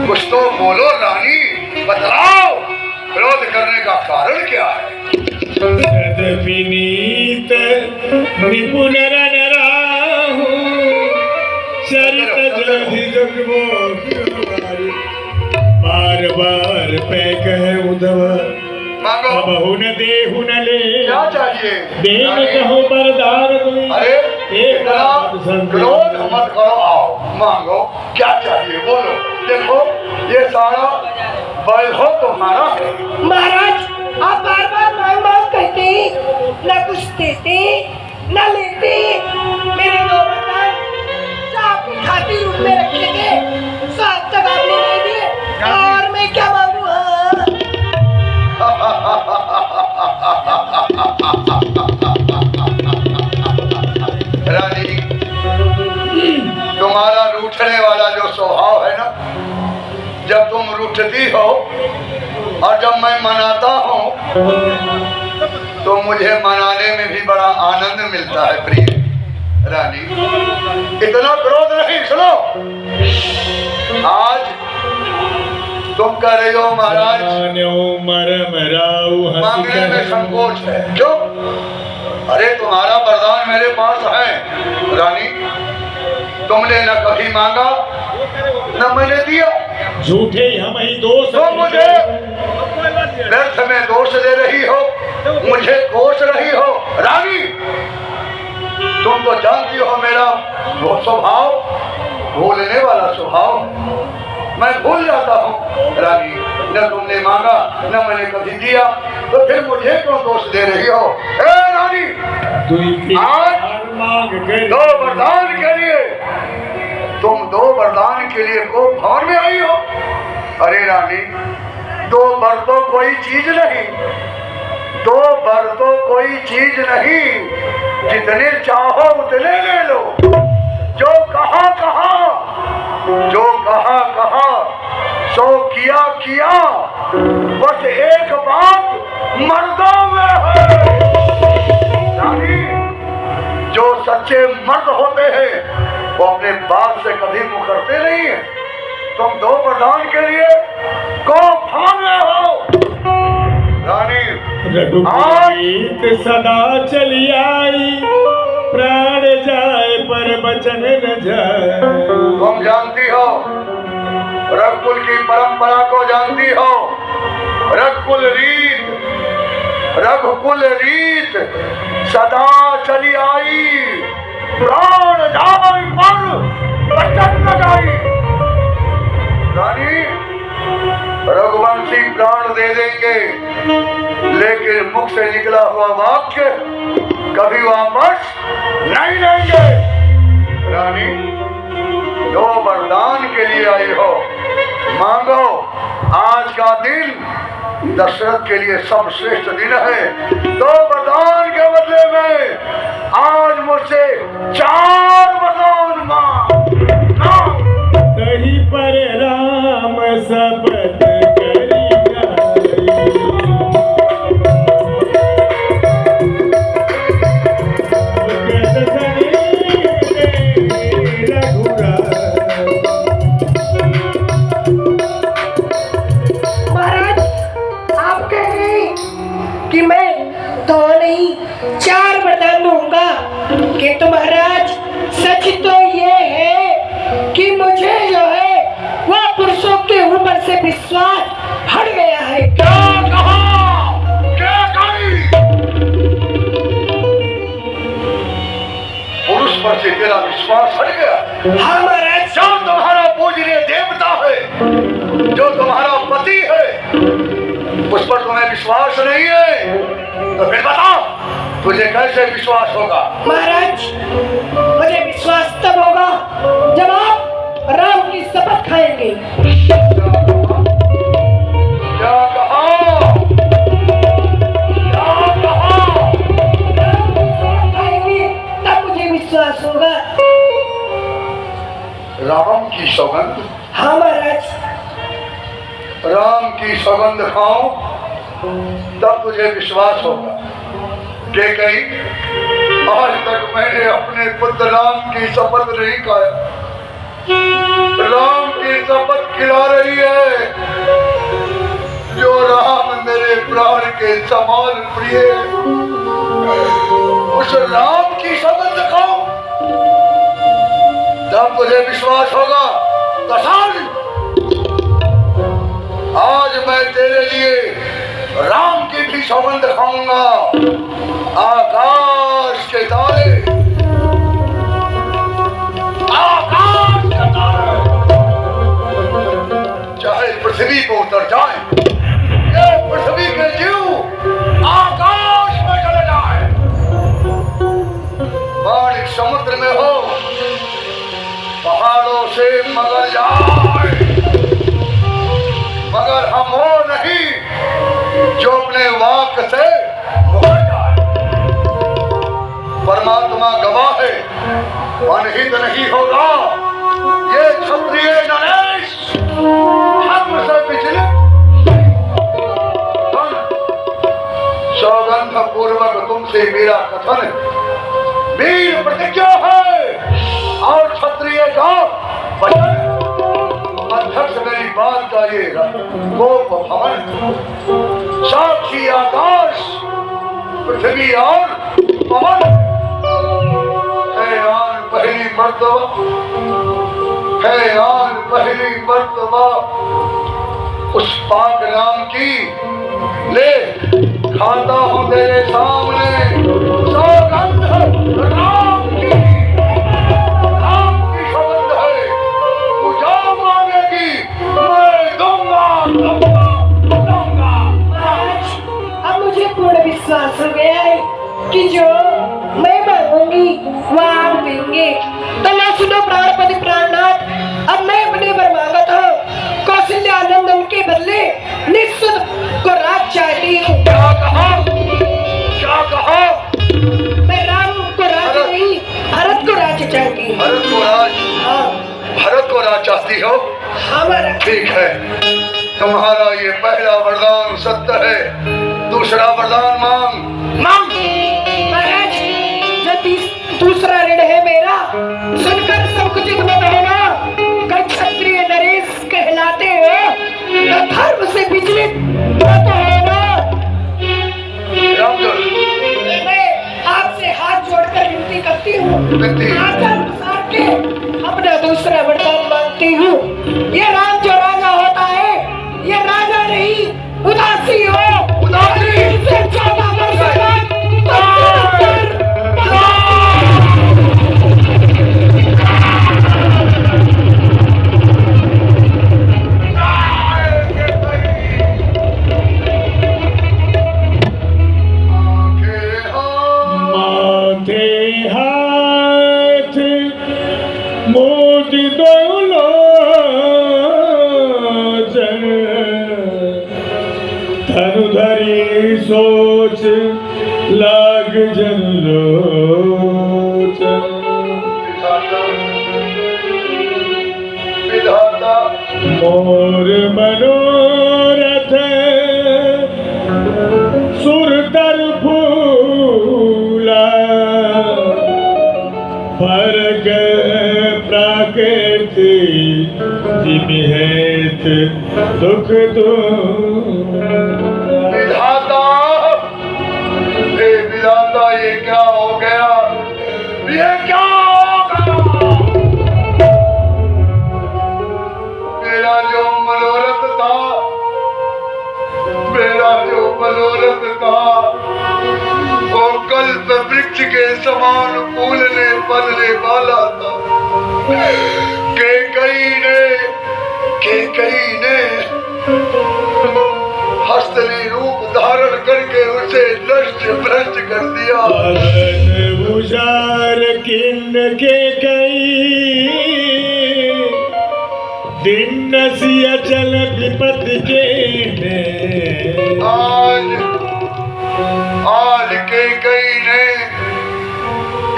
कुछ तो बोलो रानी, बतलाओ क्रोध करने का कारण क्या है? विनीत निपुण राहु चरित बार बार पे कह उधव बहु न देहु न ले क्या चाहिए? देन कहो बरदार कोई। अरे एक क्रोध मत करो, आओ मांगो, क्या चाहिए बोलो। देखो ये सारा बैल हो तुम्हारा। महाराज आप बार बार मांग मांग करते न कुछ देते न लेते। मेरे दो वरदान जो आपकी खातिर रूप में रखे थे साथ तक आपने नहीं दिए, और मैं क्या मांगू? रानी, तुम्हारा रूठने वाला जो स्वभाव है ना, जब तुम रूठती हो और जब मैं मनाता हूँ तो मुझे मनाने में भी बड़ा आनंद मिलता है प्रिय रानी। इतना क्रोध नहीं। सुनो, आज तुम कह रही हो महाराज मांगने में संकोच है, क्यों? अरे तुम्हारा वरदान मेरे पास है रानी, तुमने न कभी मांगा न मैंने दिया। झूठे हम ही दोष तो मुझे व्यर्थ में दोष दे रही हो, मुझे कोस रही हो रानी। तुम तो जानती हो मेरा वो स्वभाव, भूलने वाला स्वभाव, मैं भूल जाता हूँ रानी। न तुमने मांगा न मैंने कभी दिया, तो फिर मुझे क्यों दोष दे रही हो? ए रानी, आज दो वरदान के लिए तुम दो वरदान के लिए को भवन में आई हो। अरे रानी, दो वर तो कोई चीज नहीं, दो वर तो कोई चीज नहीं, जितने चाहो उतने ले लो। जो कहा सो किया, बस एक बात मर्दों में है रानी। जो सच्चे मर्द होते हैं वो अपने बात से कभी मुकरते नहीं है। तुम दो वरदान के लिए को भागे हो रानी। रघुप्रीत सदा चली आई, प्राण जाए पर बचन न जाए। तुम जानती हो, रघुकुल की परंपरा को जानती हो। रघुकुल रीत सदा चली आई, प्राण जाए पर बचन न जाए। रानी, रघुवंशी प्राण दे देंगे, लेकिन मुख से निकला हुआ वाक्य कभी वापस नहीं लेंगे। रानी, दो वरदान के लिए आई हो, मांगो। आज का दिन दशरथ के लिए सर्वश्रेष्ठ दिन है। दो वरदान के बदले में आज मुझसे 4 वरदान मांग। कहीं पर राम शपथ करी महाराज आप कह रहे हैं कि मैं 2 नहीं 4 वरदान दूंगा, किंतु महाराज सच तो ये है कि मुझे जो है वह पुरुषों के ऊपर से विश्वास हट गया है। क्या कहा? क्या कही? पुरुष पर से तेरा विश्वास हट गया? हाँ महाराज। जो तुम्हारा पूजनीय देवता है, जो तुम्हारा पति है, उस पर तुम्हें विश्वास नहीं है, तो फिर बताओ तुझे कैसे विश्वास होगा? महाराज, मुझे विश्वास तब होगा जब आप राम की शपथ खाएंगे। क्या कहा? खाएंगे तब मुझे विश्वास होगा। राम की सौगंध? हाँ महाराज। राम की सौगंध खाओ तब तुझे विश्वास होगा। के कहीं आज तक मैंने अपने पुत्र राम की शपथ नहीं खाया। राम की शपथ खिला रही है। जो राम मेरे प्राण के समान प्रिय है, उस राम की शपथ दिखाओ, तब तुझे विश्वास होगा। दशान, आज मैं तेरे लिए राम की भी सौगंध दिखाऊंगा। आकाश के तारे, आकाश के तारे चाहे पृथ्वी को उतर जाए, ये पृथ्वी के जीव आकाश में चले जाए, बारिश समुद्र में हो, पहाड़ों से मगर जाए, मगर हम वो नहीं जो अपने वाक से मुकर जाए। परमात्मा गवाह है, अनहित नहीं होगा। ये क्षत्रिय नरेश धर्म से विचलित सौगंध पूर्वक तुमसे मेरा कथन वीर प्रतिज्ञा है, और क्षत्रिय का वचन अध्यक्ष मेरी बात का ये गोप भवन, साक्षी आकाश पृथ्वी और पवन है। आन पहली मर्तबा है, आन पहली मर्तबा उस पाक नाम की ले खाता हूँ तेरे सामने सौगंध राम की सौगंध है। तू जो मांगेगी मैं दूंगा, दूंगा, दूंगा। अब मुझे पूर्ण विश्वास हो गया है कि जो मैं मांगूंगी वह आप देंगे। तो मैं सुनो प्राणपति प्राणनाथ, अब मैं अपने वर मांगत हूँ। कौशल्या नंदन के बदले निःशुद्ध को राज चाहती हूँ। क्या कहा? क्या कहा? मैं राम को राज नहीं, भरत को राज चाहती हूँ। भरत को राज? हाँ। भरत को राज चाहती हो? हमारा ठीक है, तुम्हारा ये पहला वरदान सत्य है। दूसरा वरदान मांग, मांग। महाराज, जो दूसरा ऋण है मेरा, सुनकर सब कुछ मत होना। कल क्षत्रिय नरेश कहलाते हो तो धर्म से विचलित मत होना। मैं आपसे हाथ जोड़कर विनती करती हूँ, आचार अनुसार के अपना दूसरा वरदान मांगती हूँ। ये राम जो राजा होता है, ये राजा नहीं उदासी हो। उदासी से ज्यादा धनुधरी सोच लाग जन लोचन। विधाता मोर मनोरथ सुरतर फूला, फर्क प्राकृति जिमिहेत दुख विधाता, हे विधाता, ये क्या हो गया? ये क्या हो गया? मेरा जो मनोरथ था, मेरा जो मनोरथ था, वो कल्प वृक्ष के समान फूलने फलने वाला था। केकई ने हस्तली रूप धारण करके उसे नष्ट भ्रष्ट कर दिया। उजार किन्न के कई दिन नसिया चल विपत्ति के आज केकई ने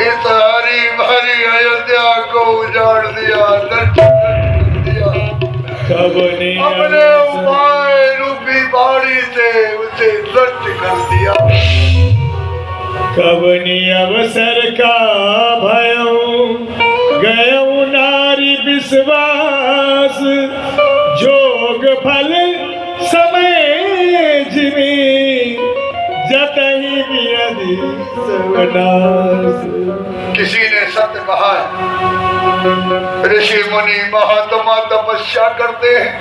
इस हरी भरी अयोध्या को उजाड़ दिया, नष्ट कर दिया। अपने उपाय रूपी बाड़ी से उसे नष्ट कर दिया। कवनी अवसर का भयऊ गयऊ नारी विश्वास, फल समय जिमी जतहि बियधि सवनास। किसी ने सत्य कहा है, ऋषि मुनि महात्मा तपस्या करते हैं,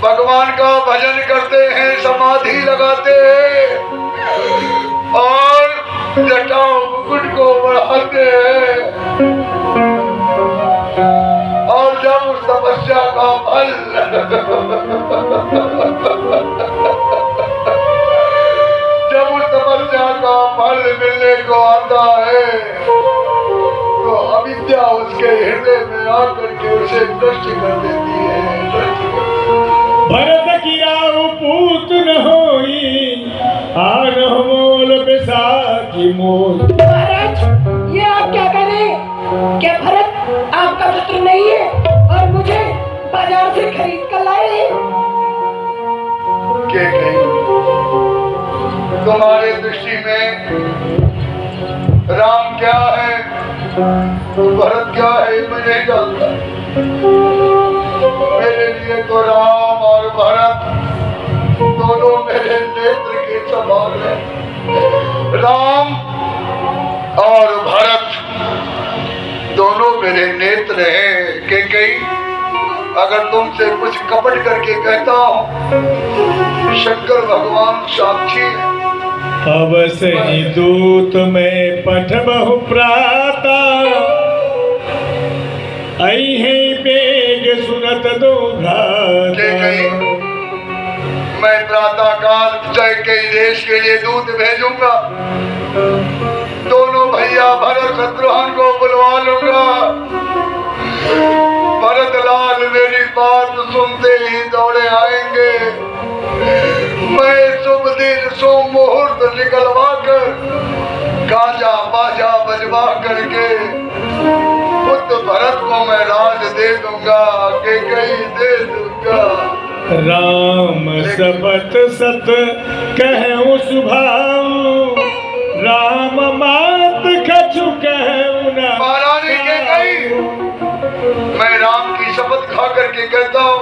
भगवान का भजन करते हैं, समाधि लगाते हैं और जटाओं मुकुट को बढ़ाते हैं, और जब उस तपस्या का फल जब उस तपस्या का फल मिलने को आता है तो अविद्या उसके हृदय में आकर के उसे नष्ट कर देती है। भरत की राव पूत न होई आन मोल बैसाखी मोल। महाराज, ये आप क्या कह रहे हैं? क्या भरत आपका पुत्र नहीं है और मुझे बाजार से खरीद कर लाए हैं? के कहीं तुम्हारे दृष्टि में राम क्या है, भरत क्या है, मैं नहीं जानता। मेरे लिए तो राम और भरत दोनों मेरे नेत्र के समान है। राम और भरत दोनों मेरे नेत्र हैं। के कई अगर तुमसे कुछ कपट करके कहता हूँ, शंकर भगवान साक्षी है। अब सही दूत में पठ बहु प्राता आई है बेग सुनत दो के कई मैं प्रातः काल जय के देश के लिए दूत भेजूंगा, दोनों भैया भरत शत्रुघ्न को बुलवा लूंगा। भरत लाल मेरी बात सुनते ही दौड़े आएंगे। मैं शुभ दिन शुभ मुहूर्त निकलवा कर गाजा बाजा बजवा करके पुत्र भरत को मैं राज दे दूंगा, के कई दे दूंगा। राम सपत सत कहूँ सुभाऊ राम मात खचु कहूँ न। महारानी के कई मैं राम की शपथ खा करके कहता हूँ,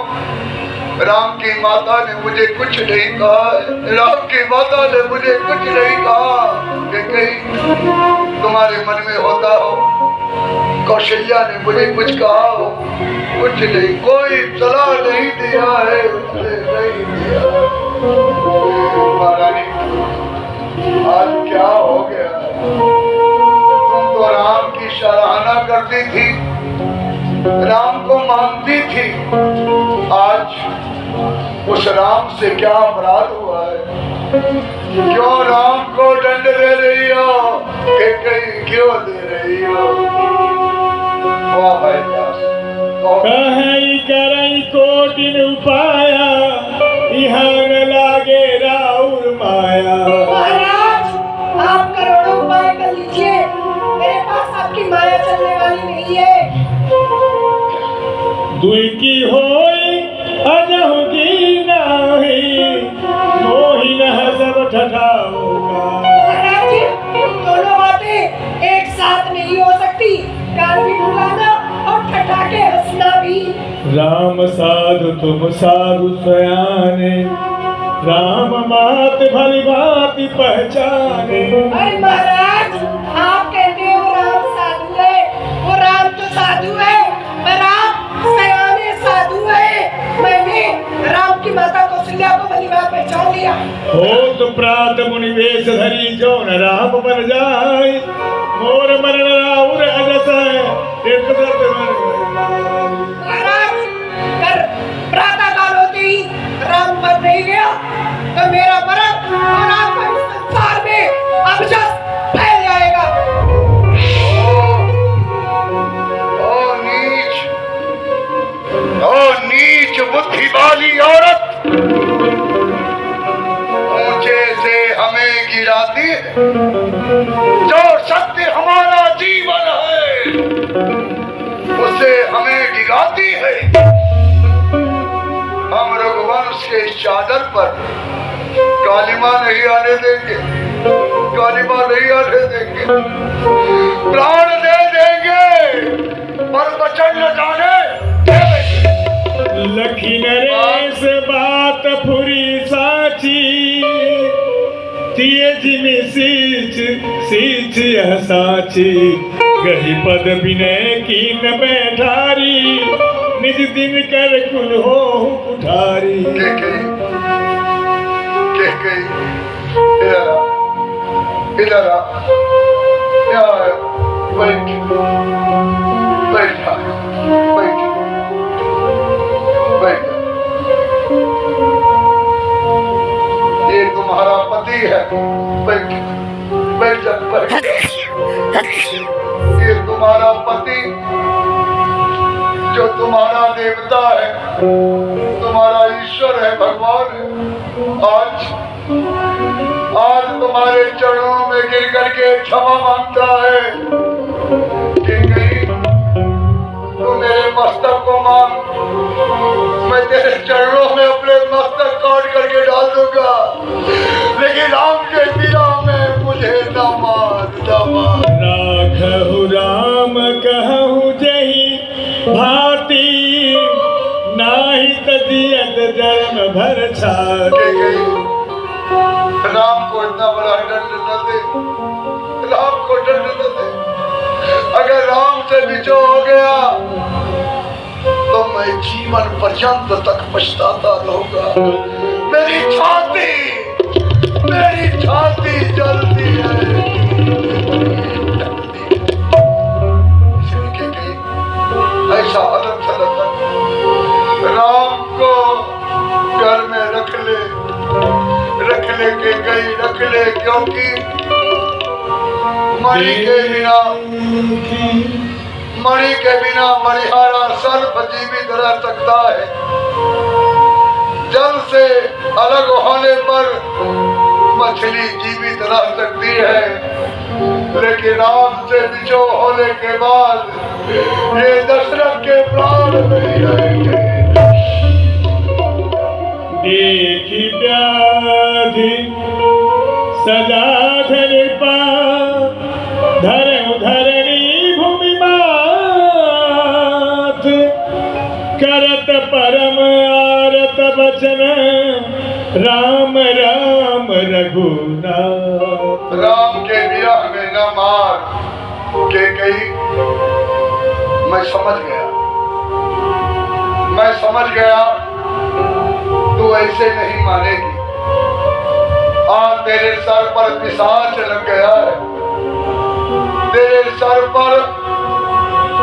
राम की माता ने मुझे कुछ नहीं कहा, राम की माता ने मुझे कुछ नहीं कहा। कि कहीं तुम्हारे मन में होता हो कौशल्या ने मुझे कुछ कहा हो, कुछ नहीं, कोई सलाह नहीं दिया है, नहीं दिया। महारानी आज क्या हो गया? तुम तो राम की सराहना करती थी, राम को मानती थी, आज उस राम से क्या अपराध हुआ है? क्यों राम को दंड दे रही हो? कि कहीं क्यों दे रही हो? वाह भाई कहई करई कोटिन उपाया यहाँ न लागे राउर माया। महाराज, आप करोड़ों उपाय कर लीजिए, मेरे पास आपकी माया चलने वाली नहीं है। दुई की होई अजहु की नाही मोहि न सब ठठाओगा। महाराज, दोनों बातें एक साथ नहीं हो सकती। कान भी बुलाना और ठठाके हंसना भी। राम साधु तुम साधु सयाने राम मात भली भांति पहचाने। अरे महाराज, आप कहते हो राम साधु है, वो राम तो साधु है, पर आप सयाने साधु है। मैंने राम की माता कौशल्या को भली बात पहचान लिया। हो तो प्रात मुनि वेश धरी जो न राम बन जाए मोर मरण राउर अजस एक दर्द महाराज, कर प्रातः काल होते ही राम मर नहीं गया तो मेरा मरण और आपका इस संसार में अभिशाप फैल जाएगा। ओ नीच बुद्धि वाली औरत, ऊंचे से हमें गिराती है। जो सत्य हमारा जीवन है उसे हमें गिराती है। हम रघुवंश के इस चादर पर कालिमा नहीं आने देंगे, कालिमा नहीं आने देंगे, प्राण दे देंगे पर वचन न जाने लखी नरे जिमि सींच सींच यह साची गही पद विनय कीन बैठारी निज दिन कर कुल हो कुठारी। इधर आ यहाँ बैठ बैठ जा बैठ बैठ जा। ये तुम्हारा पति है, बैठ बैठ जा बैठ। ये तुम्हारा पति जो तुम्हारा देवता है, तुम्हारा ईश्वर है, भगवान है। आज तुम्हारे चरणों में गिर करके क्षमा मांगता है कि कहीं तू मेरे मस्तक को मांग, मैं तेरे चरणों में अपने मस्तक काट करके डाल दूंगा, लेकिन राम के बिना में मुझे न मार न मार। राखहु राम कहु जही भांति नाही तजियत जन्म भर छाती। राम को इतना बड़ा दंड न दे, राम को दंड न दे। अगर राम से बिछो हो गया तो मैं जीवन पर्यंत तक पछताता रहूंगा। मेरी छाती जलती है। इसलिए ऐसा अलग थलग राम को घर में रख ले के गई रख ले, क्योंकि मणि के बिना मणिहारा सर्प जीवित रह सकता है। जल से अलग होने पर मछली जीवित रह सकती है, लेकिन राम से बिछो होने के बाद ये दशरथ के प्राण नहीं रहेंगे। देखी व्याधि सदा धरिपा धरणी भूमि मात करत परम आरत बचन राम राम रघुनाथ। राम के विरह में न मार के कही, मैं समझ गया तू ऐसे नहीं मानेगी। आज तेरे सर पर पिशाच लग गया है, तेरे सर पर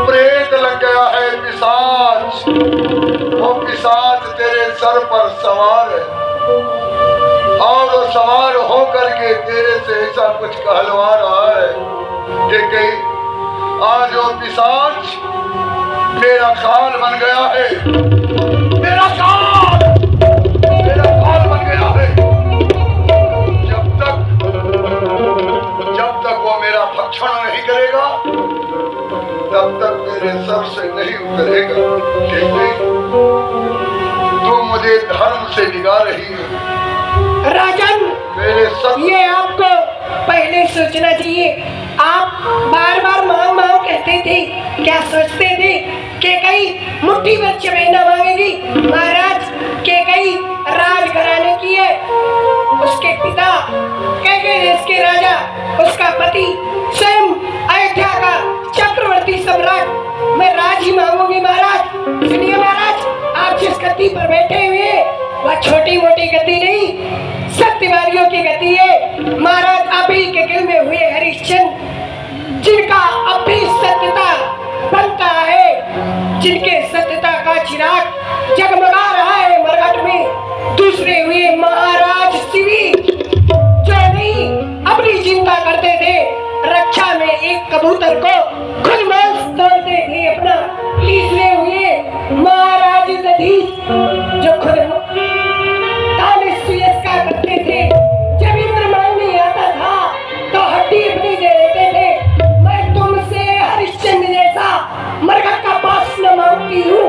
प्रेत लग गया है। पिशाच, वो पिशाच तेरे सर पर सवार है और वो सवार होकर के तेरे से ऐसा कुछ कहलवा रहा है कि कहीं आज वो पिशाच मेरा काल बन गया है, मेरा काल बन गया है। जब तक वो मेरा भक्षण नहीं करेगा तब तक मेरे सर से नहीं उतरेगा। तू मुझे धर्म से निगा रही है राजन। मेरे सब ये आपको पहले सोचना चाहिए। आप बार बार मांग कहते थे, क्या सोचते थे कि कहीं मुट्ठी भर चमेना मांगेगी? महाराज के कहीं राज घराने की है, उसके पिता कैके देश के राजा, उसका पति स्वयं अयोध्या का चक्रवर्ती सम्राट। मैं राज ही मांगूंगी महाराज। सुनिए महाराज, आप जिस गद्दी पर बैठे हुए वह छोटी मोटी गद्दी नहीं, सत्यवादियों की गद्दी है। महाराज अभी के दिल में हुए हरिश्चंद्र, जिनका अभी सत्यता बनता है, जिनके सत्यता का चिराग जगमगा रहा है मरघट में। दूसरे हुए महाराज शिवी, जो नहीं अपनी चिंता करते थे, रक्षा में एक कबूतर को खुद मांस तोड़ते थे अपना। तीसरे हुए महाराज दधीच, जो खुद का करते थे। जब इंद्र मांगने आता था तो हड्डी अपनी दे देते थे। मैं तुमसे हरिश्चंद्र जैसा मरघट का पास न मांगती हूँ,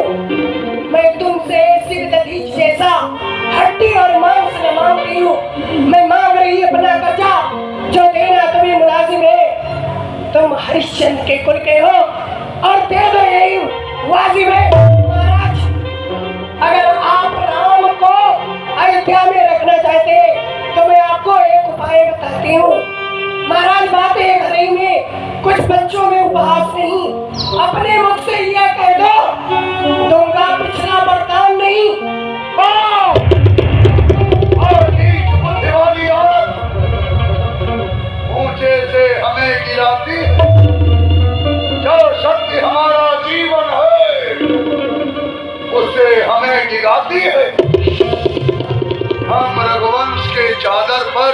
मैं तुमसे शिव दधीच जैसा हड्डी और मांस न मांगती हूँ। मैं मांग रही अपना कर्जा, जो देना तुम्हें मुलाजिम है। तुम हरिश्चंद्र के कुल के हो और दे दो, यही वाजिब है। महाराज, अगर आप राम को अयोध्या में रखना चाहते तो मैं आपको एक उपाय कथाएं बताती हूँ। महाराज बात है, घर ही में कुछ बच्चों में उपहास नहीं, अपने मुख से यह कह दो दूंगा पिछला वरदान नहीं। और नीच बुद्धि वाली औरत ऊंचे से हमें गिराती है। जो शक्ति हमारा जीवन है उससे हमें गिराती है। हम रघुवंश के चादर पर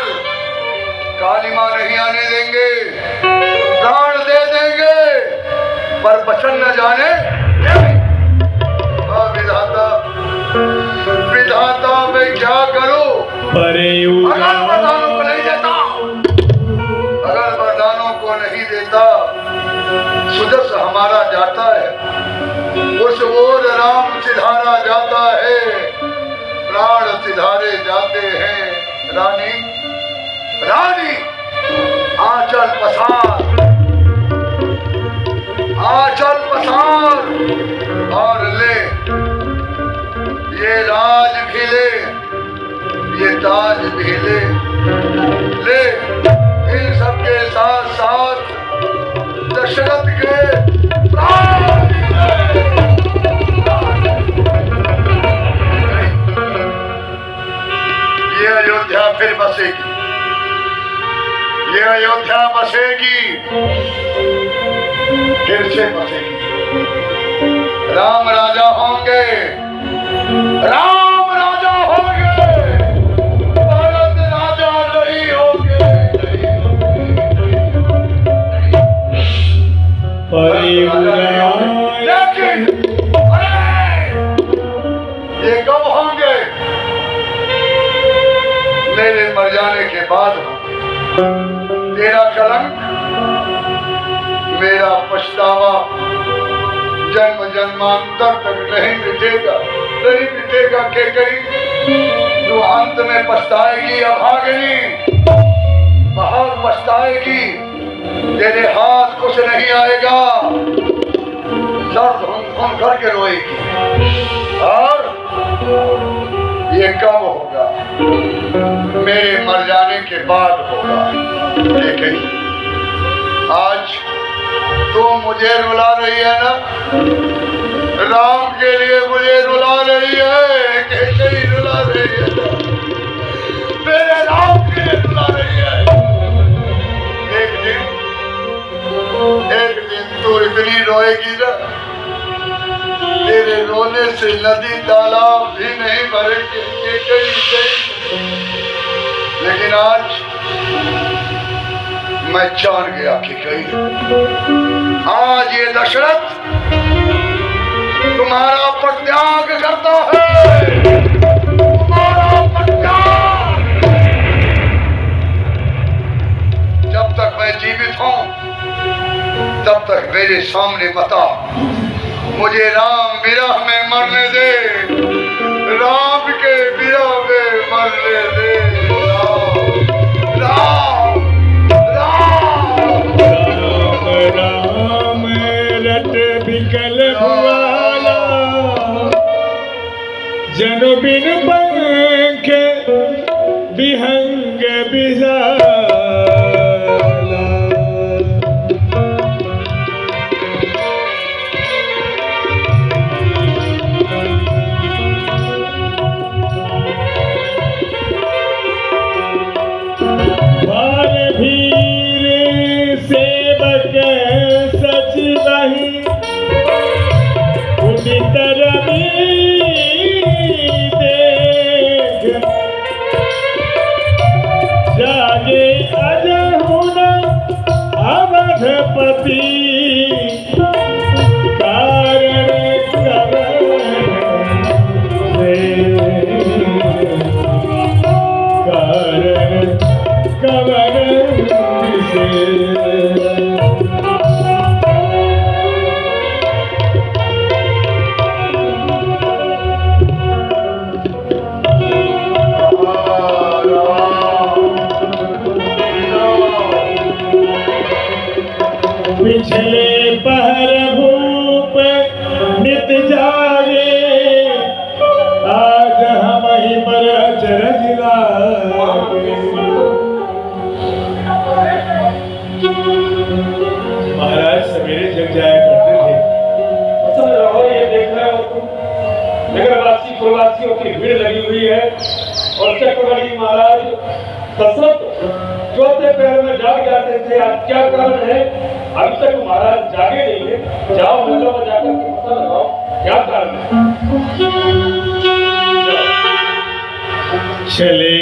कालिमा नहीं आने देंगे, प्राण दे देंगे, पर बचन न जाने देंगे। विधाता विधाता मैं क्या करूं? अगर वरदानों को नहीं देता, अगर वरदानों को नहीं देता, सुजस हमारा जाता है, उस ओर राम सिधारा जाता है, प्राण सिधारे जाते हैं। रानी रानी आंचल पसार, आंचल पसार और ले, ये राज भी ले, ये ताज भी ले, ले इन सबके साथ साथ दशरथ के प्राण। ये अयोध्या फिर बसेगी, ये अयोध्या बसेगी, फिर से बसेगी। राम राजा होंगे, राम राजा होंगे, भरत राजा नहीं होंगे। लेकिन ये कब होंगे? मेरे मर जाने के बाद होंगे। तेरा कलंक, मेरा पछतावा जन्म जन्मांतर तक नहीं मिटेगा, नहीं मिटेगा। के करी तू अंत में पछताएगी अभागिनी, बहुत पछताएगी। तेरे हाथ कुछ नहीं आएगा, सर धुन करके रोएगी। और ये कब होगा? मेरे मर जाने के बाद होगा। लेकिन आज तो मुझे रुला रही है ना, राम के लिए मुझे रुला रही है, कहीं रुला रही है ना, मेरे राम के लिए रुला रही है। एक दिन तो इतनी रोएगी ना, तेरे रोने से नदी तालाब भी नहीं भरेंगे। लेकिन आज मैं जान गया कि कहीं आज ये दशरथ तुम्हारा प्रत्याग करता है, तुम्हारा प्रत्याग। जब तक मैं जीवित हूं तब तक मेरे सामने बता, मुझे राम विरह में मरने दे, राम के विरह में मरने दे। राम राम राम राम रट बिकल भुआला, जन बिन पंख विहंग बिजाला। पिछले पहर भूप नित जागे, आज हम ही पर अचरज लागे। महाराज सवेरे जग जाया करते थे। समझ रहो ये देख रहे हो तुम, नगरवासी प्रवासियों की भीड़ लगी हुई है और चक्रवर्ती महाराज दशरथ चौथे पहर में जाग जाते थे। आज क्या कारण है? अभी तक महाराज जागे नहीं है। जाओ महलों में जाकर के पता लगाओ क्या कारण है। चले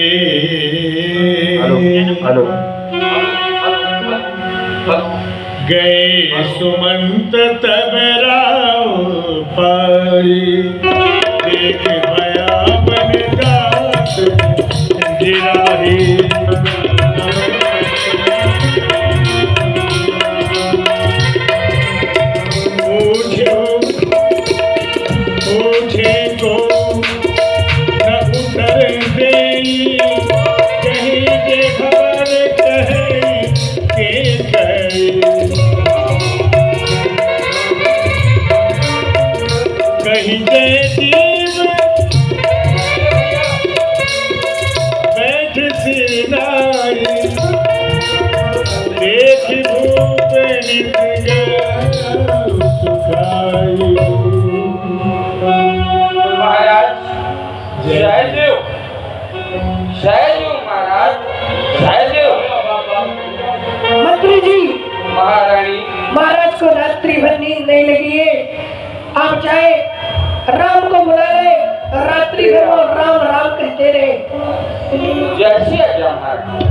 गए सुमंत तब राव पाई, देख भया बन जात जिराही। पूछे को न उतर देई, कहीं जे खबर कहे के कहे। कहीं जे जीव बैठ सिरनाई, देख भूप नित सुखाई। महाराज जयदेव, जयदेव महाराज, जयदेव। मंत्री जी, महारानी, महाराज को रात्रि भर नींद नहीं लगी है। आप चाहे राम को बुला ले, रात्रि भर वो राम राम कहते रहे। जैसी आज्ञा महाराज।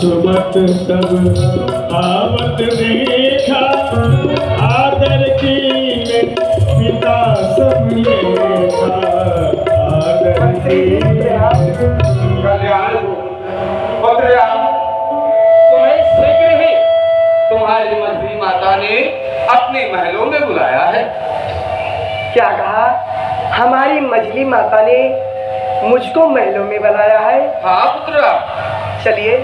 सुमत तब आवत देखा, आदर की पिता सब लेखा। आदर की कल्याण तुम्हें शीघ्र ही तुम्हारी मंत्री माता ने अपने महलों में बुलाया है। क्या कहा? हमारी मझली माता ने मुझको महलों में बुलाया है। हाँ पुत्र। चलिए